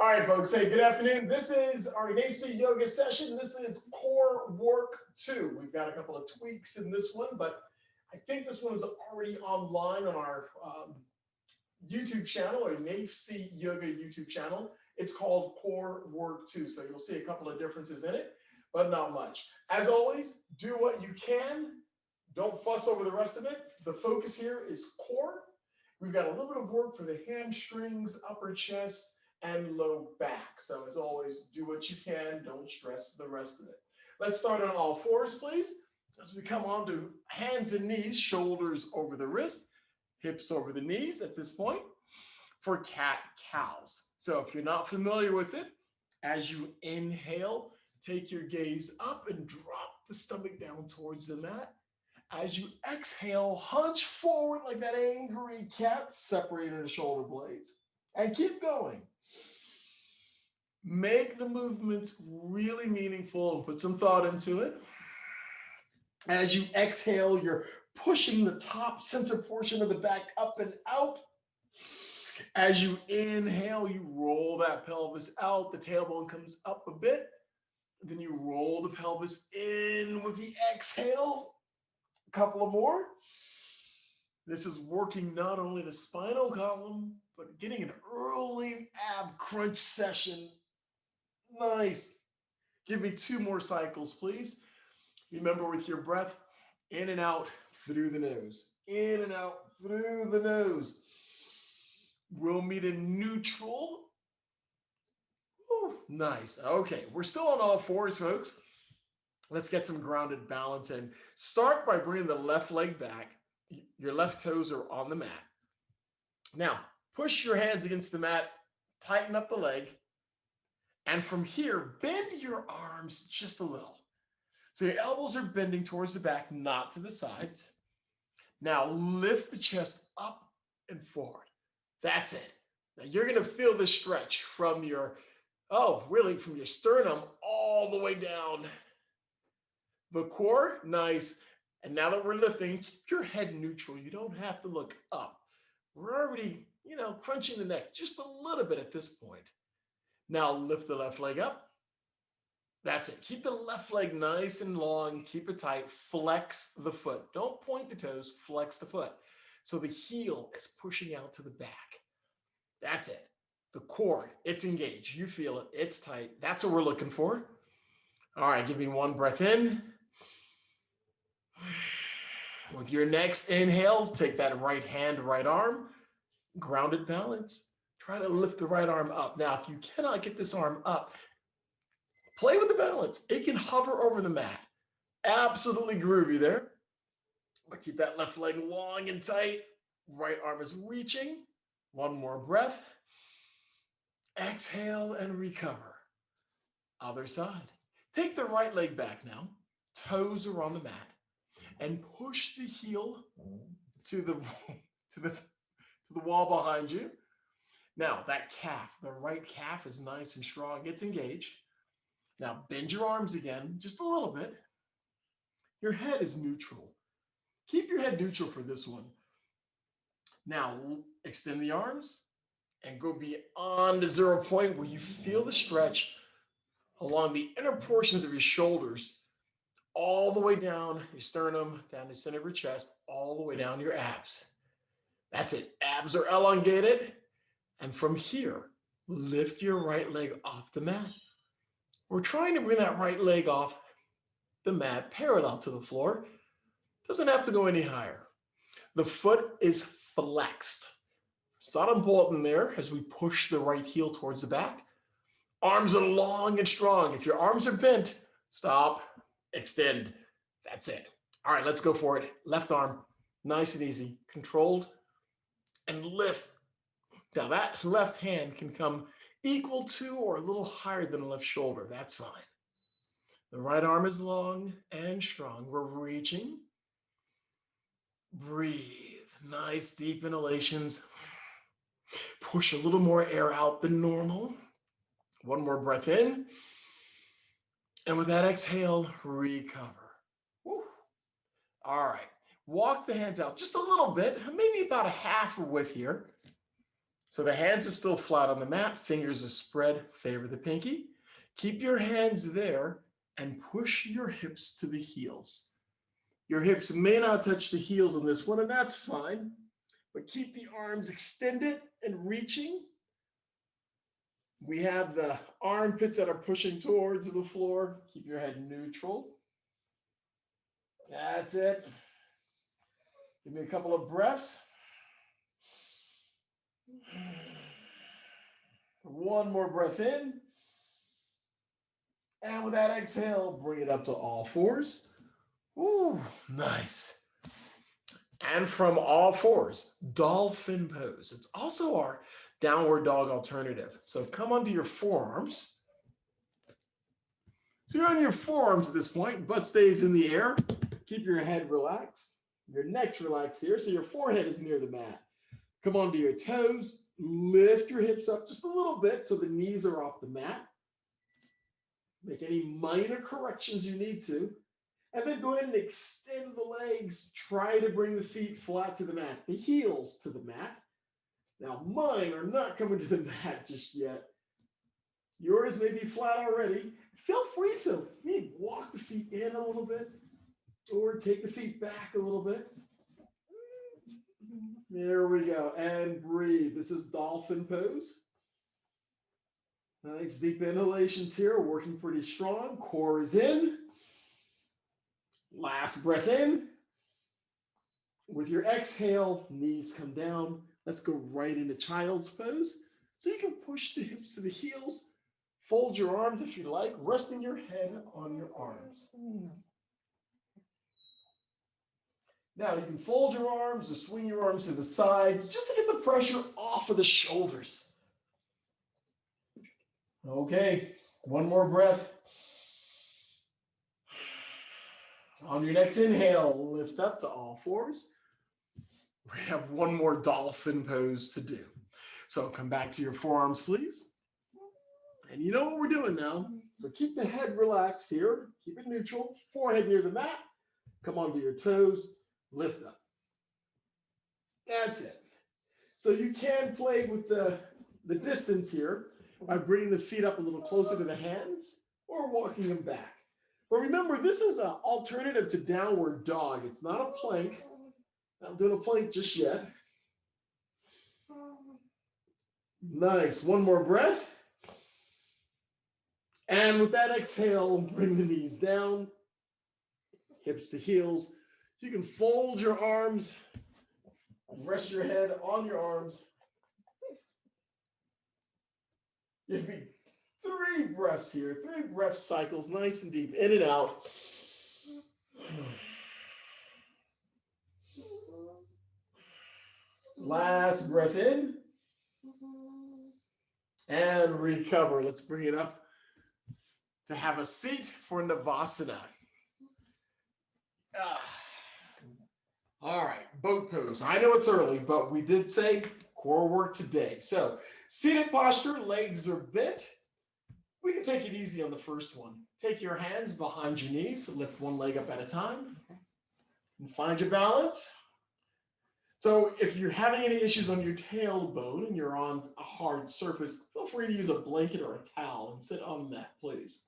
All right, folks. Hey, good afternoon. This is our Nafsi yoga session. This is core work 2. We've got a couple of tweaks in this one, but I think this one is already online on our YouTube channel, or Nafsi Yoga YouTube channel. It's called Core Work 2. So you'll see a couple of differences in it, but not much. As always, do what you can. Don't fuss over the rest of it. The focus here is core. We've got a little bit of work for the hamstrings, upper chest, and low back. So as always, do what you can. Don't stress the rest of it. Let's start on all fours, please. As we come on to hands and knees, shoulders over the wrist, hips over the knees at this point for cat-cows. So if you're not familiar with it, as you inhale, take your gaze up and drop the stomach down towards the mat. As you exhale, hunch forward like that angry cat, separating the shoulder blades. And keep going. Make the movements really meaningful and put some thought into it. As you exhale, you're pushing the top center portion of the back up and out. As you inhale, you roll that pelvis out. The tailbone comes up a bit. Then you roll the pelvis in with the exhale. A couple of more. This is working not only the spinal column, but getting an early ab crunch session. Nice. Give me 2 more cycles, please. Remember, with your breath, in and out through the nose. In and out through the nose. We'll meet in neutral. Ooh, nice. Okay, we're still on all fours, folks. Let's get some grounded balance in. Start by bringing the left leg back. Your left toes are on the mat. Now, push your hands against the mat, tighten up the leg, and from here, bend your arms just a little. So your elbows are bending towards the back, not to the sides. Now, lift the chest up and forward. That's it. Now, you're going to feel the stretch from your, from your sternum all the way down. The core, nice. And now that we're lifting, keep your head neutral. You don't have to look up. We're already, crunching the neck just a little bit at this point. Now lift the left leg up. That's it. Keep the left leg nice and long. Keep it tight. Flex the foot. Don't point the toes. Flex the foot. So the heel is pushing out to the back. That's it. The core, it's engaged. You feel it. It's tight. That's what we're looking for. All right, give me 1 breath in. With your next inhale, take that right hand, right arm, grounded balance. Try to lift the right arm up. Now, if you cannot get this arm up, play with the balance. It can hover over the mat. Absolutely groovy there. But keep that left leg long and tight. Right arm is reaching. 1 more breath. Exhale and recover. Other side. Take the right leg back now. Toes are on the mat. And push the heel to the wall behind you. Now that calf, the right calf is nice and strong. It's engaged. Now bend your arms again, just a little bit. Your head is neutral. Keep your head neutral for this one. Now extend the arms and go beyond the 0 point where you feel the stretch along the inner portions of your shoulders, all the way down your sternum, down the center of your chest, all the way down your abs. That's it. Abs are elongated. And from here, lift your right leg off the mat. We're trying to bring that right leg off the mat parallel to the floor. Doesn't have to go any higher. The foot is flexed. It's not important there as we push the right heel towards the back. Arms are long and strong. If your arms are bent, stop, extend. That's it. All right, let's go for it. Left arm, nice and easy, controlled, and lift. Now that left hand can come equal to or a little higher than the left shoulder. That's fine. The right arm is long and strong. We're reaching. Breathe. Nice deep inhalations. Push a little more air out than normal. 1 more breath in. And with that exhale, recover. Woo. All right. Walk the hands out just a little bit, maybe about a half a width here. So the hands are still flat on the mat, fingers are spread, favor the pinky. Keep your hands there and push your hips to the heels. Your hips may not touch the heels on this one, and that's fine, but keep the arms extended and reaching. We have the armpits that are pushing towards the floor. Keep your head neutral. That's it. Give me a couple of breaths. One more breath in. And with that exhale, bring it up to all fours. Ooh, nice. And from all fours, dolphin pose. It's also our downward dog alternative. So come onto your forearms. So you're on your forearms at this point, butt stays in the air. Keep your head relaxed. Your neck's relaxed here, so your forehead is near the mat. Come onto your toes. Lift your hips up just a little bit so the knees are off the mat. Make any minor corrections you need to. And then go ahead and extend the legs. Try to bring the feet flat to the mat, the heels to the mat. Now, mine are not coming to the mat just yet. Yours may be flat already. Feel free to maybe walk the feet in a little bit or take the feet back a little bit. There we go. And breathe. This is dolphin pose. Nice deep inhalations here, working pretty strong. Core is in. Last breath in. With your exhale, knees come down. Let's go right into child's pose. So you can push the hips to the heels. Fold your arms if you like, resting your head on your arms. Now you can fold your arms or swing your arms to the sides just to get the pressure off of the shoulders. Okay, one more breath. On your next inhale, lift up to all fours. We have one more dolphin pose to do. So come back to your forearms, please. And you know what we're doing now. So keep the head relaxed here. Keep it neutral. Forehead near the mat. Come onto your toes. Lift up. That's it. So you can play with the distance here by bringing the feet up a little closer to the hands or walking them back. But remember, this is an alternative to downward dog. It's not a plank. Not doing a plank just yet. Nice. One more breath. And with that exhale, bring the knees down, hips to heels. You can fold your arms, rest your head on your arms. Give me 3 breaths here, 3 breath cycles, nice and deep, in and out. Last breath in. And recover. Let's bring it up to have a seat for Navasana. All right, boat pose. I know it's early, but we did say core work today. So seated posture, legs are bent. We can take it easy on the first one. Take your hands behind your knees, lift one leg up at a time, and find your balance. So if you're having any issues on your tailbone and you're on a hard surface, feel free to use a blanket or a towel and sit on that, please.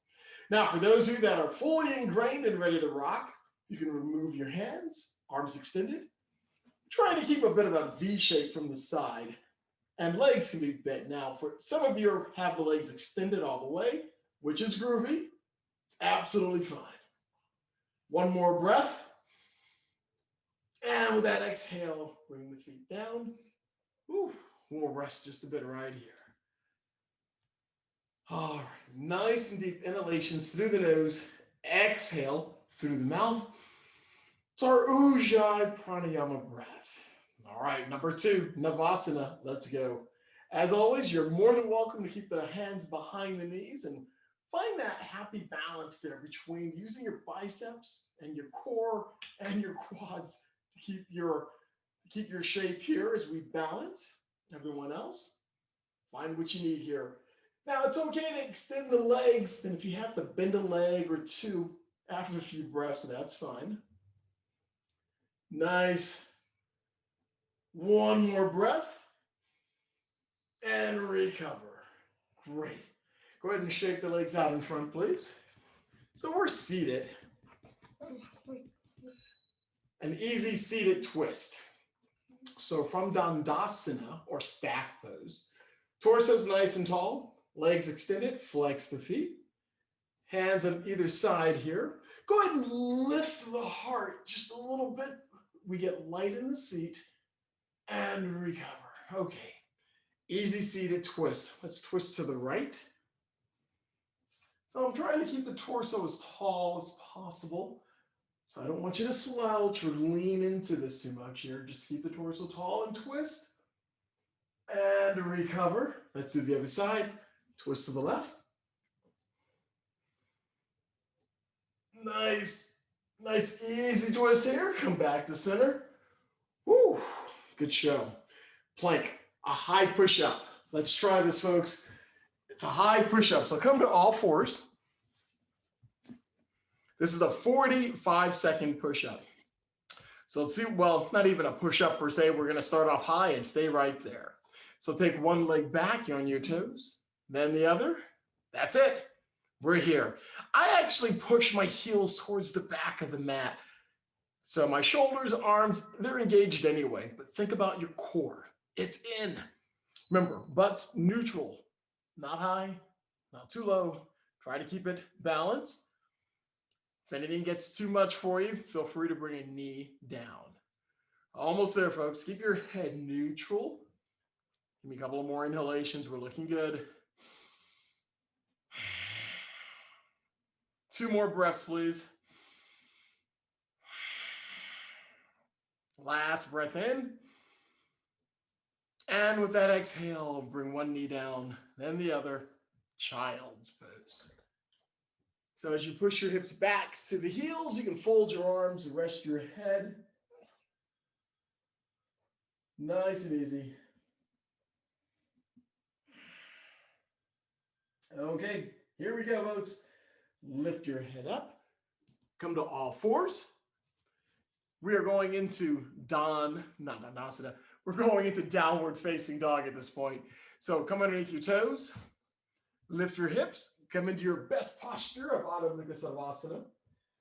Now, for those of you that are fully ingrained and ready to rock, you can remove your hands, arms extended. Try to keep a bit of a V shape from the side, and legs can be bent. Now, for some of you have the legs extended all the way, which is groovy. It's absolutely fine. One more breath. And with that exhale, bring the feet down. Whew, we'll rest just a bit right here. All right, nice and deep inhalations through the nose. Exhale through the mouth. It's our Ujjayi Pranayama breath. All right, number 2, Navasana. Let's go. As always, you're more than welcome to keep the hands behind the knees and find that happy balance there between using your biceps and your core and your quads to keep your shape here as we balance. Everyone else, find what you need here. Now, it's okay to extend the legs, and if you have to bend a leg or 2 after a few breaths, that's fine. Nice. One more breath. and recover. Great. Go ahead and shake the legs out in front, please. So we're seated. An easy seated twist. So from Dandasana, or staff pose, torso's nice and tall, legs extended, flex the feet, hands on either side here. Go ahead and lift the heart just a little bit. We get light in the seat and recover. Okay, easy seated twist. Let's twist to the right. So I'm trying to keep the torso as tall as possible. So I don't want you to slouch or lean into this too much here. Just keep the torso tall and twist. And recover. Let's do the other side. Twist to the left. Nice, nice, easy twist here. Come back to center. Woo, good show. Plank, a high push-up. Let's try this, folks. It's a high push-up. So come to all fours. This is a 45-second push-up. So let's see, well, not even a push-up per se. We're gonna start off high and stay right there. So take one leg back, you're on your toes, then the other. That's it. We're here. I actually push my heels towards the back of the mat. So my shoulders, arms, they're engaged anyway, but think about your core. It's in. Remember, butt's neutral, not high, not too low. Try to keep it balanced. If anything gets too much for you, feel free to bring a knee down. Almost there, folks. Keep your head neutral. Give me a couple of more inhalations. We're looking good. 2 more breaths, please. Last breath in. And with that exhale, bring one knee down, then the other, child's pose. So as you push your hips back to the heels, you can fold your arms, rest your head. Nice and easy. Okay, here we go, folks. Lift your head up. Come to all fours. We are going into Dandasana. We're going into downward facing dog at this point. So come underneath your toes. Lift your hips. Come into your best posture of Adho Mukha Savasana.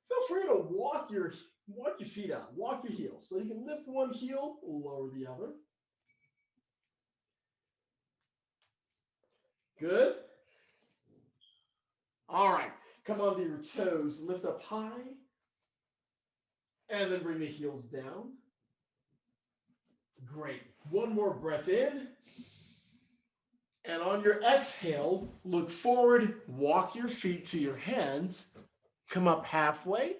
Feel free to walk your feet out. Walk your heels. So you can lift one heel, lower the other. Good. All right. Come onto your toes. Lift up high. And then bring the heels down. Great. One more breath in. And on your exhale, look forward, walk your feet to your hands, come up halfway.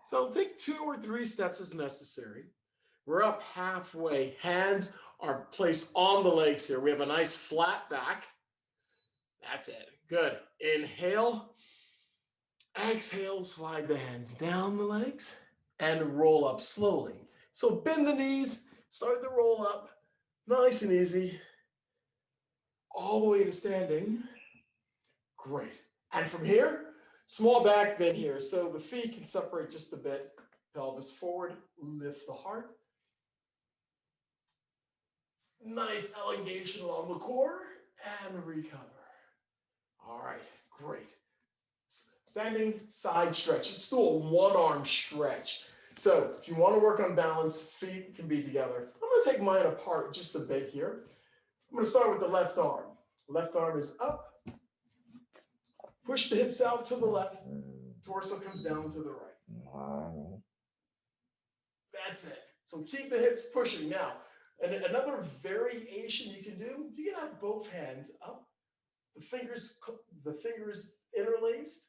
So take 2 or 3 steps as necessary. We're up halfway. Hands are placed on the legs here. We have a nice flat back. That's it. Good. Inhale. Exhale, slide the hands down the legs and roll up slowly. So bend the knees, start the roll up, nice and easy, all the way to standing. Great. And from here, small back bend here. So the feet can separate just a bit. Pelvis forward, lift the heart. Nice elongation along the core and recover. All right, great. Standing side stretch. Let's do a 1-arm stretch. So if you want to work on balance, feet can be together. I'm going to take mine apart just a bit here. I'm going to start with the left arm. Left arm is up. Push the hips out to the left. Torso comes down to the right. That's it. So keep the hips pushing. Now, and another variation you can do, you can have both hands up. The fingers interlaced.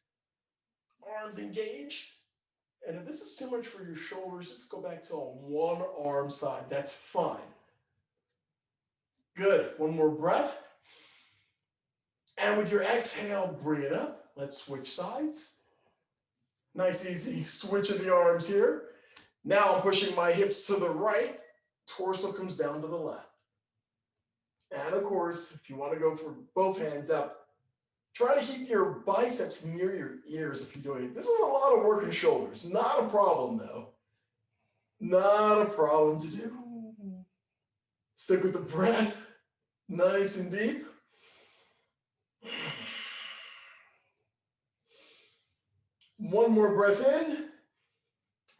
Arms engaged. And if this is too much for your shoulders, just go back to a 1-arm side. That's fine. Good. One more breath. And with your exhale, bring it up. Let's switch sides. Nice, easy switch of the arms here. Now I'm pushing my hips to the right. Torso comes down to the left. And of course, if you want to go for both hands up, try to keep your biceps near your ears if you're doing it. This is a lot of work in shoulders. Not a problem, though. Not a problem to do. Stick with the breath. Nice and deep. One more breath in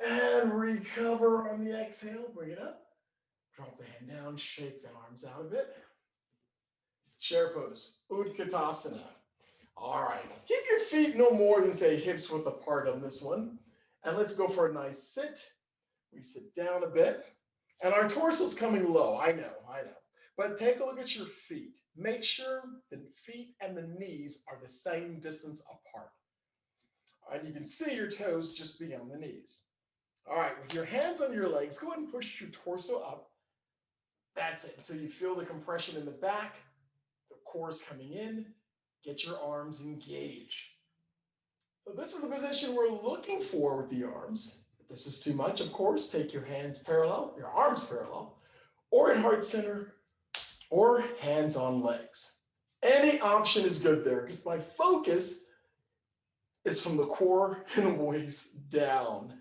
and recover on the exhale. Bring it up. Drop the hand down, shake the arms out a bit. Chair pose, Utkatasana. All right, keep your feet no more than say hips width apart on this one. And let's go for a nice sit. We sit down a bit and our torso's coming low. I know. But take a look at your feet. Make sure the feet and the knees are the same distance apart. And you can see your toes just beyond the knees. All right, with your hands on your legs, go ahead and push your torso up. That's it. So you feel the compression in the back, the core is coming in. Get your arms engaged. So this is the position we're looking for with the arms. If this is too much, of course, take your hands parallel, your arms parallel, or in heart center, or hands on legs. Any option is good there because my focus is from the core and waist down.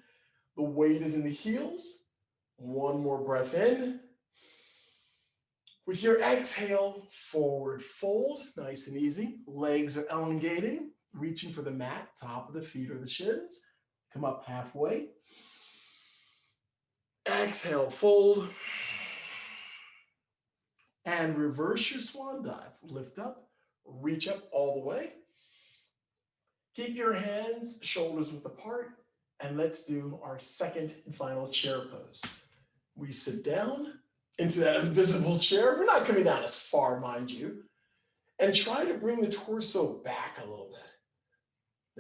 The weight is in the heels. One more breath in. With your exhale, forward fold, nice and easy. Legs are elongating, reaching for the mat, top of the feet or the shins. Come up halfway. Exhale, fold. And reverse your swan dive. Lift up, reach up all the way. Keep your hands, shoulders width apart, and let's do our second and final chair pose. We sit down into that invisible chair. We're not coming down as far, mind you. And try to bring the torso back a little bit.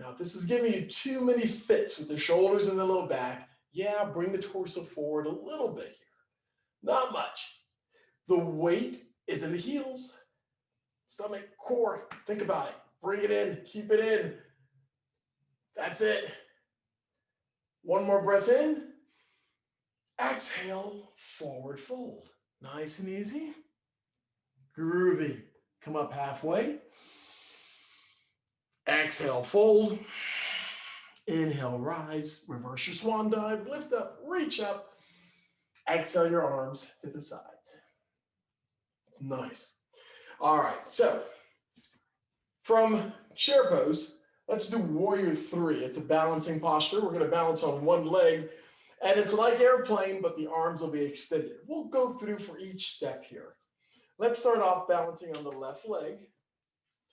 Now, if this is giving you too many fits with the shoulders and the low back, yeah, bring the torso forward a little bit here. Not much. The weight is in the heels. Stomach, core, think about it. Bring it in, keep it in. That's it. One more breath in. Exhale, forward fold. Nice and easy. Groovy. Come up halfway. Exhale, fold. Inhale, rise. Reverse your swan dive. Lift up, reach up. Exhale your arms to the sides. Nice. All right, so from chair pose, let's do warrior three. It's a balancing posture. We're going to balance on one leg, and it's like airplane, but the arms will be extended. We'll go through for each step here. Let's start off balancing on the left leg.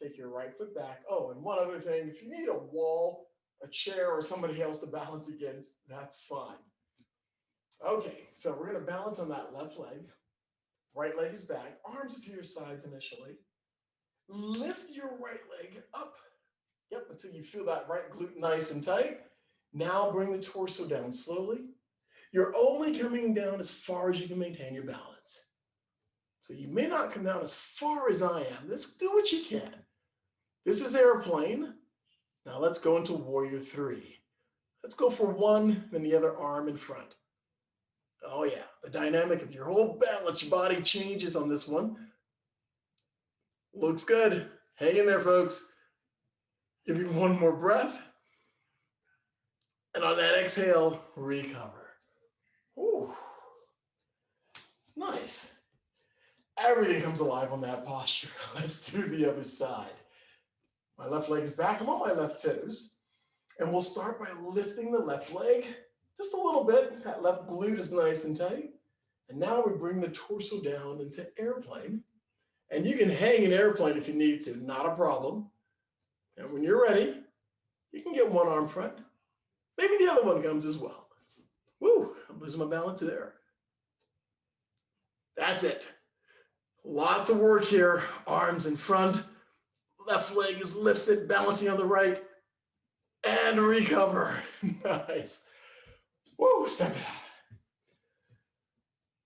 Take your right foot back. Oh, and one other thing, if you need a wall, a chair, or somebody else to balance against, that's fine. Okay, so we're going to balance on that left leg. Right leg is back, arms to your sides initially. Lift your right leg up. Yep, until you feel that right glute nice and tight. Now bring the torso down slowly. You're only coming down as far as you can maintain your balance. So you may not come down as far as I am. Let's do what you can. This is airplane. Now let's go into warrior three. Let's go for one, then the other arm in front. Oh yeah, the dynamic of your whole balance, your body changes on this one. Looks good. Hang in there, folks. Give me one more breath. And on that exhale, recover. Ooh, nice. Everything comes alive on that posture. Let's do the other side. My left leg is back. I'm on my left toes. And we'll start by lifting the left leg just a little bit. That left glute is nice and tight. And now we bring the torso down into airplane. And you can hang in airplane if you need to, not a problem. And when you're ready, you can get one arm front. Maybe the other one comes as well. Woo, I'm losing my balance there. That's it. Lots of work here. Arms in front. Left leg is lifted, balancing on the right. And recover. Nice. Woo, step it out.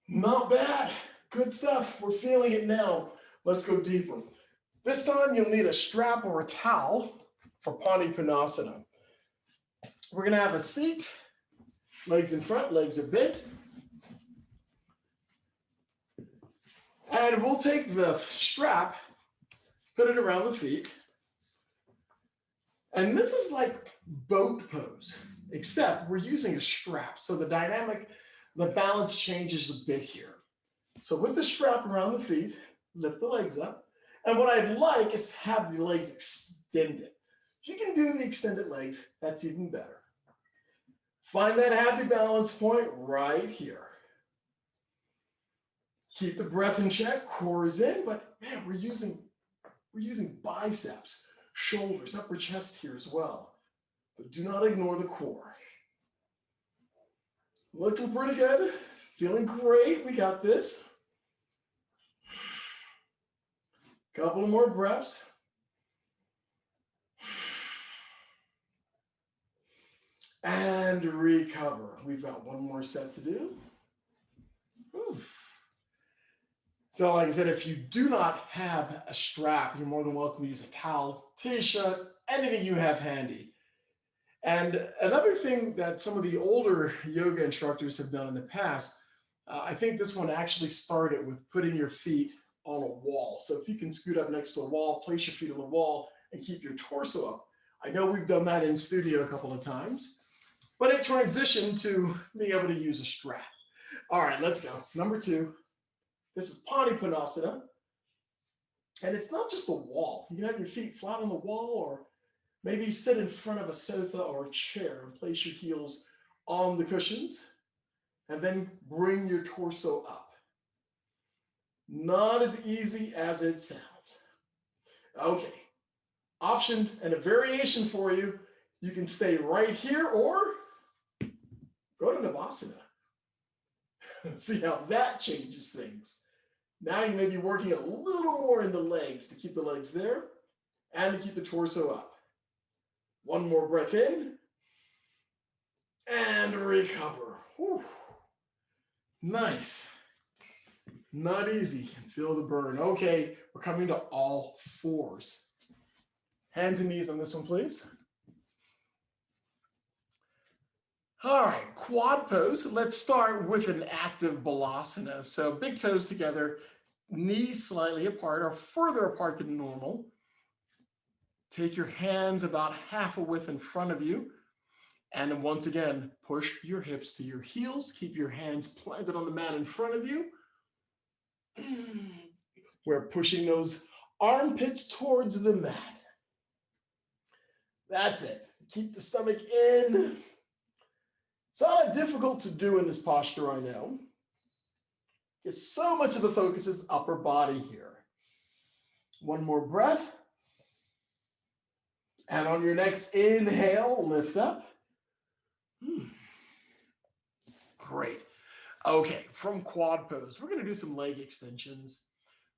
Not bad. Good stuff. We're feeling it now. Let's go deeper. This time you'll need a strap or a towel for Panipanasana. We're going to have a seat. Legs in front, legs are bent. And we'll take the strap, put it around the feet. And this is like boat pose, except we're using a strap. So the dynamic, the balance changes a bit here. So with the strap around the feet, lift the legs up. And what I'd like is to have the legs extended. If you can do the extended legs, that's even better. Find that happy balance point right here. Keep the breath in check, core is in, but man, we're using biceps, shoulders, upper chest here as well. But do not ignore the core. Looking pretty good, feeling great, we got this. Couple more breaths. And recover. We've got one more set to do. Whew. So like I said, if you do not have a strap, you're more than welcome to use a towel, t-shirt, anything you have handy. And another thing that some of the older yoga instructors have done in the past, I think this one actually started with putting your feet on a wall. So if you can scoot up next to a wall, place your feet on the wall and keep your torso up. I know we've done that in studio a couple of times, but it transitioned to being able to use a strap. All right, let's go. Number 2. This is Panipanasana. And it's not just a wall. You can have your feet flat on the wall, or maybe sit in front of a sofa or a chair and place your heels on the cushions and then bring your torso up. Not as easy as it sounds. Okay, option and a variation for you. You can stay right here or go to Navasana. See how that changes things. Now you may be working a little more in the legs to keep the legs there and to keep the torso up. One more breath in and recover. Whew. Nice. Not easy. Feel the burn. Okay, we're coming to all fours. Hands and knees on this one, please. All right, quad pose. Let's start with an active balasana. So big toes together, knees slightly apart or further apart than normal. Take your hands about half a width in front of you. And once again, push your hips to your heels. Keep your hands planted on the mat in front of you. We're pushing those armpits towards the mat. That's it. Keep the stomach in. It's not difficult to do in this posture, I know. Because so much of the focus is upper body here. One more breath. And on your next inhale, lift up. Great. Okay, from quad pose, we're going to do some leg extensions.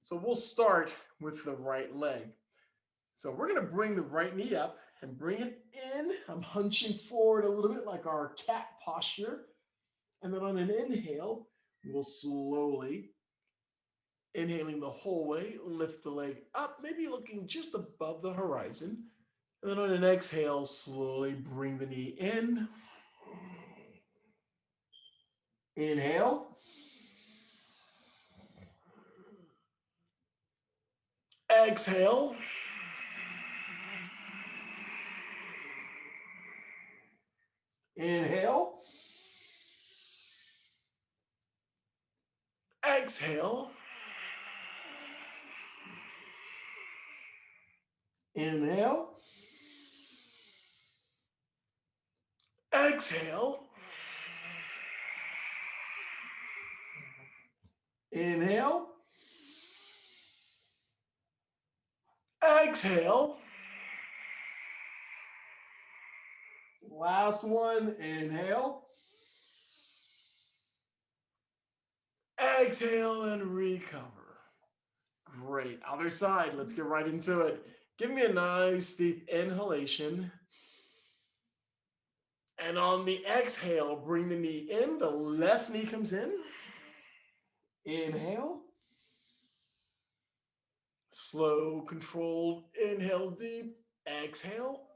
So we'll start with the right leg. So we're going to bring the right knee up and bring it in. I'm hunching forward a little bit like our cat posture. And then on an inhale, we'll slowly, inhaling the whole way, lift the leg up, maybe looking just above the horizon. And then on an exhale, slowly bring the knee in. Inhale. Exhale. Inhale. Exhale. Inhale. Exhale. Inhale. Exhale. Last one. Inhale. Exhale and recover. Great. Other side. Let's get right into it. Give me a nice deep inhalation. And on the exhale, bring the knee in. The left knee comes in. Inhale. Slow, controlled, inhale deep. Exhale.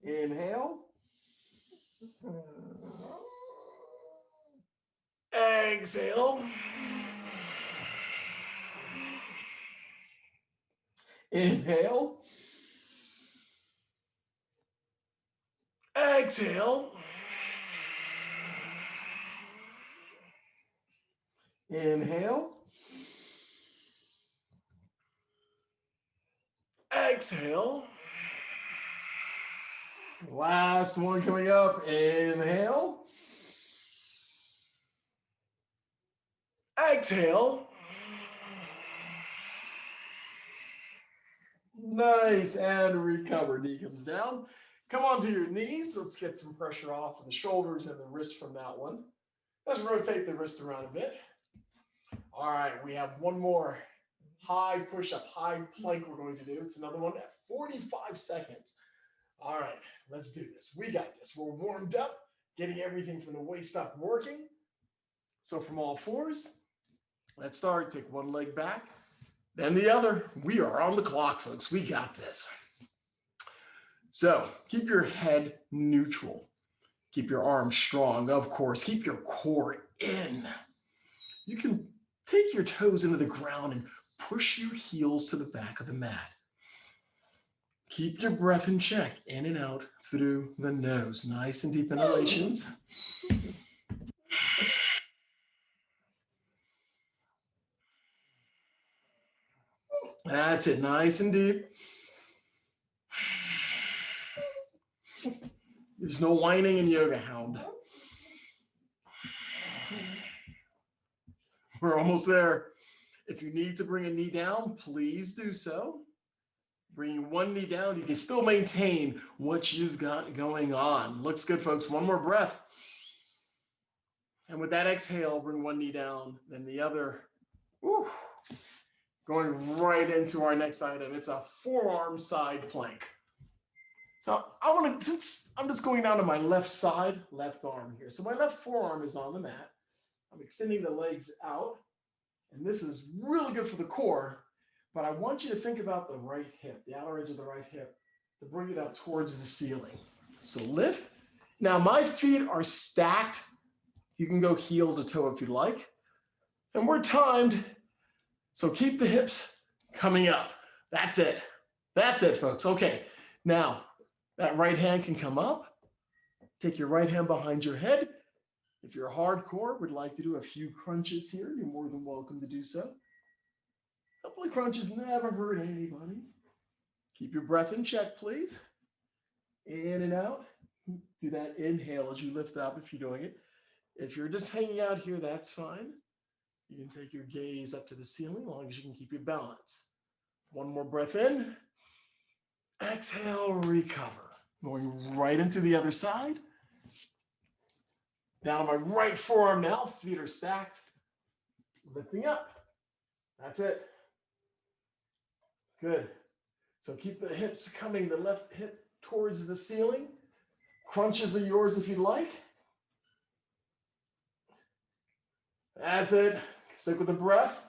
Inhale. Exhale. Inhale. Exhale. Inhale. Exhale. Last one coming up. Inhale. Exhale. Nice, and recover. Knee comes down. Come onto your knees. Let's get some pressure off of the shoulders and the wrist from that one. Let's rotate the wrist around a bit. All right, we have one more high push-up, high plank we're going to do. It's another one at 45 seconds. All right, let's do this. We got this. We're warmed up, getting everything from the waist up working. So from all fours, let's start. Take one leg back, then the other. We are on the clock, folks. We got this. So keep your head neutral. Keep your arms strong, of course. Keep your core in. You can take your toes into the ground and push your heels to the back of the mat. Keep your breath in check, in and out through the nose. Nice and deep inhalations. That's it, nice and deep. There's no whining in Yoga Hound. We're almost there. If you need to bring a knee down, please do so. Bringing one knee down, you can still maintain what you've got going on. Looks good, folks. One more breath. And with that exhale, bring one knee down, then the other. Woo. Going right into our next item. It's a forearm side plank. So since I'm just going down to my left side, left arm here. So my left forearm is on the mat. I'm extending the legs out. And this is really good for the core. But I want you to think about the right hip, the outer edge of the right hip, to bring it up towards the ceiling. So lift. Now my feet are stacked. You can go heel to toe if you'd like. And we're timed. So keep the hips coming up. That's it. That's it, folks. Okay. Now, that right hand can come up. Take your right hand behind your head. If you're hardcore, would like to do a few crunches here, you're more than welcome to do so. A couple of crunches never hurt anybody. Keep your breath in check, please. In and out. Do that inhale as you lift up if you're doing it. If you're just hanging out here, that's fine. You can take your gaze up to the ceiling as long as you can keep your balance. One more breath in. Exhale, recover. Going right into the other side. Down on my right forearm now. Feet are stacked. Lifting up. That's it. Good. So keep the hips coming, the left hip towards the ceiling. Crunches are yours if you'd like. That's it. Stick with the breath.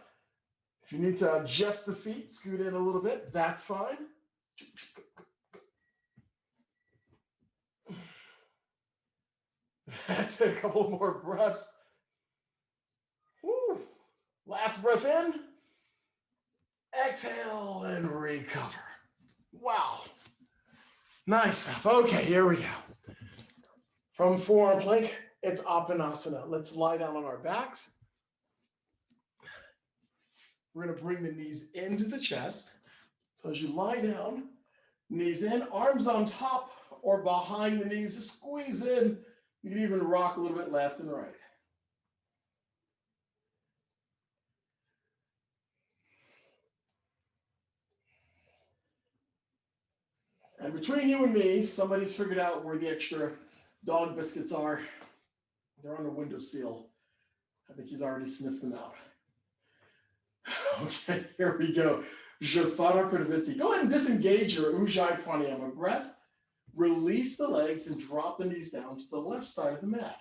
If you need to adjust the feet, scoot in a little bit, that's fine. That's it. A couple more breaths. Woo. Last breath in. Exhale and recover. Wow. Nice stuff. Okay, here we go. From forearm plank, it's Apanasana. Let's lie down on our backs. We're going to bring the knees into the chest. So as you lie down, knees in, arms on top or behind the knees, just squeeze in. You can even rock a little bit left and right. And between you and me, somebody's figured out where the extra dog biscuits are. They're on the windowsill. I think he's already sniffed them out. Okay, here we go. Jatara Pradaviti. Go ahead and disengage your Ujjayi Pranayama breath. Release the legs and drop the knees down to the left side of the mat.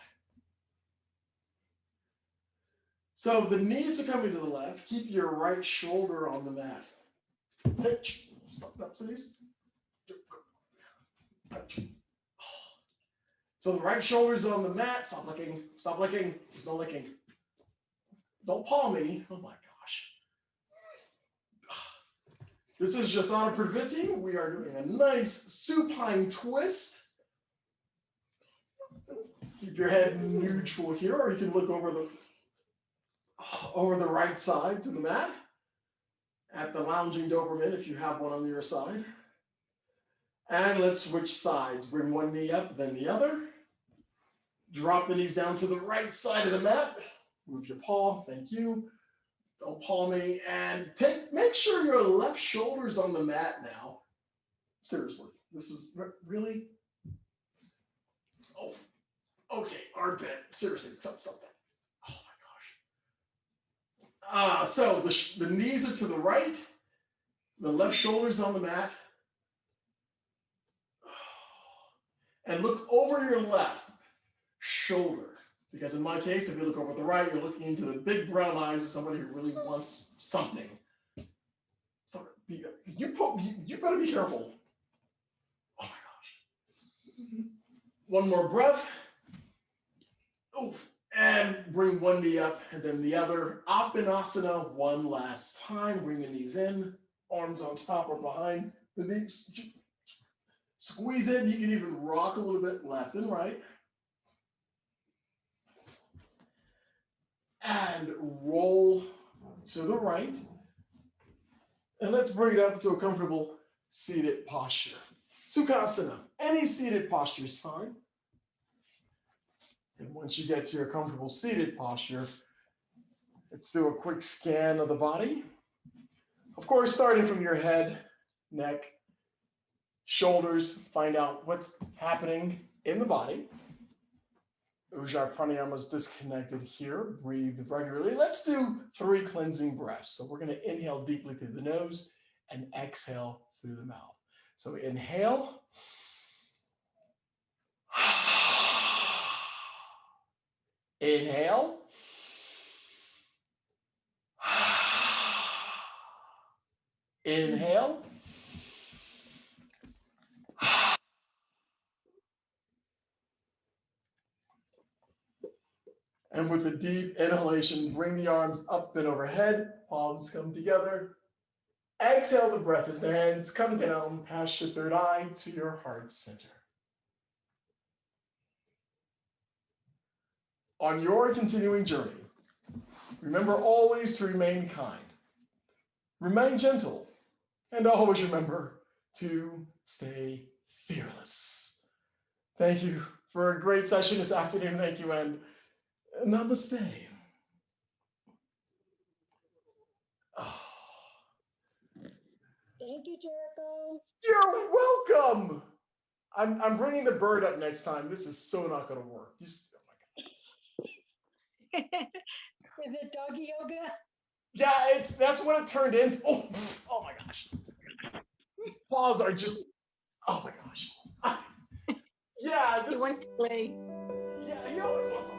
So the knees are coming to the left. Keep your right shoulder on the mat. Pitch. Stop that, please. So the right shoulder's on the mat. Stop licking. Stop licking. There's no licking. Don't paw me. Oh my gosh. This is Jatara Pradaviti. We are doing a nice supine twist. Keep your head neutral here, or you can look over the over the right side to the mat. At the lounging Doberman, if you have one on your side. And let's switch sides. Bring one knee up, then the other. Drop the knees down to the right side of the mat. Move your paw, thank you. Don't paw me. And make sure your left shoulder's on the mat now. Seriously, this is really? Oh, okay, armpit. Seriously, stop that. Oh my gosh. So the knees are to the right. The left shoulder's on the mat. And look over your left shoulder. Because in my case, if you look over the right, you're looking into the big brown eyes of somebody who really wants something. So you better be careful. Oh my gosh. One more breath. Oh, and bring one knee up and then the other. Appanasana one last time. Bring the knees in, arms on top or behind the knees. Squeeze in. You can even rock a little bit left and right. And roll to the right. And let's bring it up to a comfortable seated posture. Sukhasana. Any seated posture is fine. And once you get to your comfortable seated posture, let's do a quick scan of the body. Of course, starting from your head, neck, shoulders, find out what's happening in the body. Ujjayi pranayama is disconnected here. Breathe regularly. Let's do 3 cleansing breaths. So we're going to inhale deeply through the nose and exhale through the mouth. So inhale. Inhale. Inhale. And with a deep inhalation, bring the arms up and overhead, palms come together. Exhale the breath as the hands come down past your third eye to your heart center. On your continuing journey, remember always to remain kind, remain gentle, and always remember to stay fearless. Thank you for a great session this afternoon. Thank you, and namaste. Oh. Thank you, Jericho. You're welcome. I'm bringing the bird up next time. This is so not going to work. Oh my gosh. Is it doggy yoga? Yeah, that's what it turned into. Oh my gosh. His paws are just. Oh my gosh. Yeah. He wants to play. Yeah, he always wants to